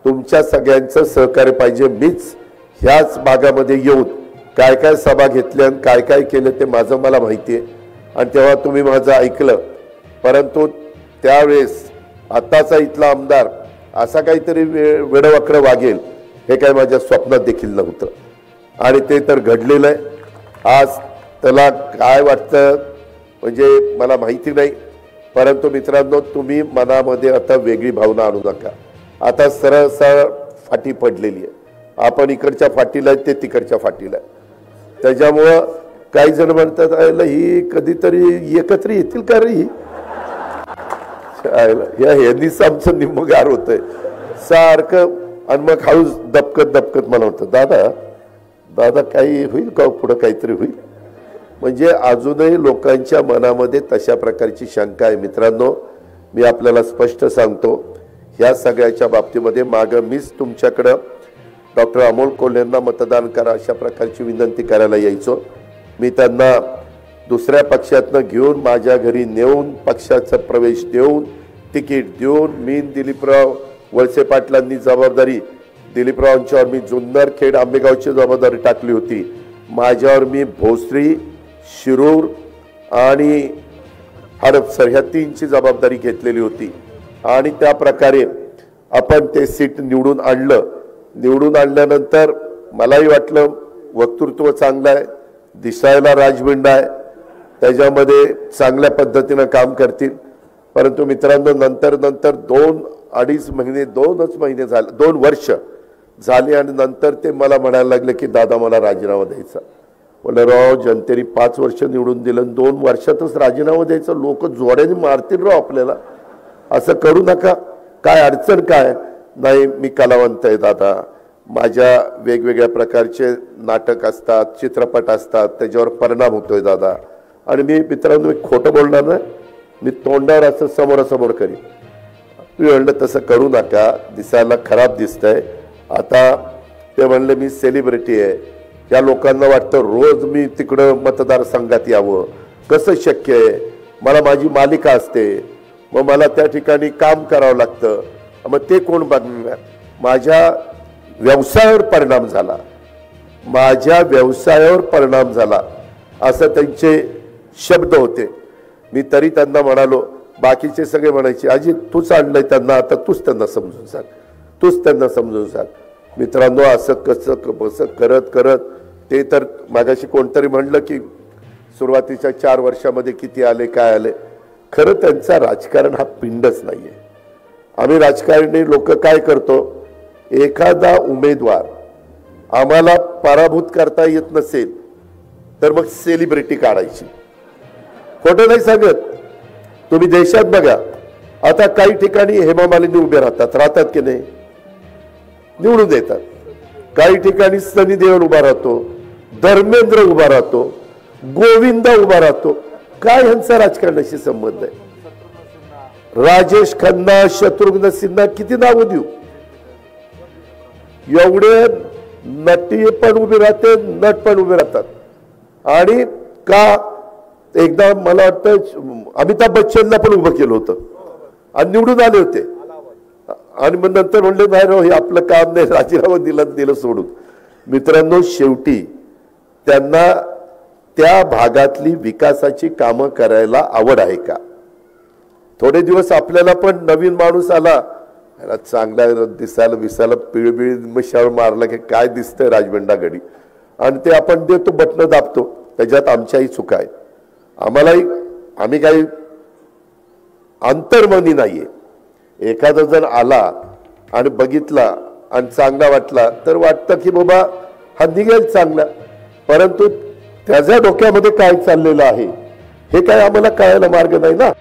तुमच्या सगळ्यांचं सहकार्य पाहिजे। मीच ह्याच भागामध्ये येऊन काय काय सभा घेतल्या आणि काय काय केलं ते माझं मला माहिती आहे आणि तेव्हा तुम्ही माझं ऐकलं। परंतु त्यावेळेस आताचा इथला आमदार असा काहीतरी वेडवाकडं वागेल हे काय माझ्या स्वप्नात देखील नव्हतं आणि ते तर घडलेलं आहे। आज त्याला काय वाटतं म्हणजे मला माहिती नाही, परंतु मित्रांनो तुम्ही मनामध्ये आता वेगळी भावना आणू नका। आता सरळ सरळ फाटी पडलेली आहे, आपण इकडच्या फाटीला ते तिकडच्या फाटीला, त्याच्यामुळं काही जण म्हणतात आयला ही कधीतरी एकत्र येतील का रे, यांनीच आमचं निम्मगार होतंय सारखं। आणि मग हळूच दबकत दबकत मला वाटतं दादा दादा काही होईल का पुढं काहीतरी होईल, म्हणजे अजूनही लोकांच्या मनामध्ये तशा प्रकारची शंका आहे। मित्रांनो मी आपल्याला स्पष्ट सांगतो, ह्या सगळ्याच्या बाबतीमध्ये मागं मीच तुमच्याकडं डॉक्टर अमोल कोल्हेंना मतदान करा अशा प्रकारची विनंती करायला यायचो। मी त्यांना दुसऱ्या पक्षातनं घेऊन माझ्या घरी नेऊन पक्षाचा प्रवेश देऊन तिकीट देऊन मी दिलीपराव वळसे पाटलांनी जबाबदारी दिलीपरावांच्यावर मी जुन्नर खेड आंबेगावची जबाबदारी टाकली होती, माझ्यावर मी भोसरी शिरूर आणि हडपसर ह्या तीनची जबाबदारी घेतलेली होती आणि त्या प्रकारे आपण ते सीट निवडून आणलं। निवडून आणल्यानंतर मलाही वाटलं वक्तृत्व चांगलं आहे, दिसायला राजबिंड आहे, त्याच्यामध्ये चांगल्या पद्धतीनं काम करतील। परंतु मित्रांनो नंतर 2-2.5 महिने 2च महिने झाले 2 वर्ष झाले आणि नंतर ते मला म्हणायला लागले की दादा मला राजीनामा द्यायचा। बोले राव जनतेने 5 वर्ष निवडून दिलं 2 वर्षातच राजीनामा द्यायचा, लोक जोड्याने मारतील राव आपल्याला, असं करू नका। काय अडचण काय नाही, मी कलावंत आहे दादा, माझ्या वेगवेगळ्या प्रकारचे नाटक असतात चित्रपट असतात त्याच्यावर परिणाम होतोय दादा, आणि मी मित्रांनो खोटं बोलणार नाही, मी तोंडावर असं समोरासमोर करीन। मी म्हणलं तसं करू नका, दिसायला खराब दिसतंय। आता ते म्हणले मी सेलिब्रिटी आहे, या लोकांना वाटतं रोज मी तिकडं मतदारसंघात यावं, कसं शक्य आहे, मला माझी मालिका असते, मग मला त्या ठिकाणी काम करावं लागतं, मग ते कोण बघणार। माझ्या व्यवसायावर परिणाम झाला, माझ्या व्यवसायावर परिणाम झाला असं त्यांचे शब्द होते। मी तरी त्यांना म्हणालो, बाकीचे सगळे म्हणायचे अजित तूच आणलंय त्यांना, आता तूच त्यांना समजून सांग, तूच त्यांना समजून सांग। मित्रांनो असं कसं करत करत ते तर मागाशी कोणतरी म्हणलं की सुरुवातीच्या 4 वर्षामध्ये किती आले काय आले, खरं त्यांचा राजकारण हा पिंडच नाहीये। आम्ही राजकारणी लोक काय करतो, एखादा उमेदवार आम्हाला पराभूत करता येत नसेल तर मग सेलिब्रिटी काढायची, खोटं नाही सांगत। तुम्ही देशात बघा आता काही ठिकाणी हेमा मालिनी उभे राहतात की नाही, निवडून देतात, काही ठिकाणी सनी देओल उभा राहतो, धर्मेंद्र उभा राहतो, गोविंदा उभा राहतो, काय ह्यांचा राजकारणाशी संबंध आहे। राजेश खन्ना शत्रुघ्न सिन्हा किती नाव देऊ, एवढे नटी पण उभे राहते नट पण उभे राहतात। आणि का एकदा मला वाटतं अमिताभ बच्चनला पण उभं केलं होतं आणि निवडून आले होते, आणि मग नंतर म्हणले नाही राव हे आपलं काम नाही, राजीनामा दिलं सोडून। मित्रांनो शेवटी त्यांना त्या भागातली विकासाची कामं करायला आवड आहे का। थोडे दिवस आपल्याला पण नवीन माणूस आला चांगला दिसायला विसायला पिळबिळ मशावर मारला की काय दिसतंय राजबंडा घडी, आणि ते आपण देतो बटणं दाबतो, त्याच्यात आमच्याही चुका आहेत। आम्ही काही अंतर्मनी नाहीये, एखादा जण आला आणि बघितला आणि चांगला वाटला तर वाटतं की बाबा हा निघेल चांगला, परंतु त्याच्या डोक्यामध्ये काय चाललेलं आहे हे काय आम्हाला कळायला मार्ग नाही ना।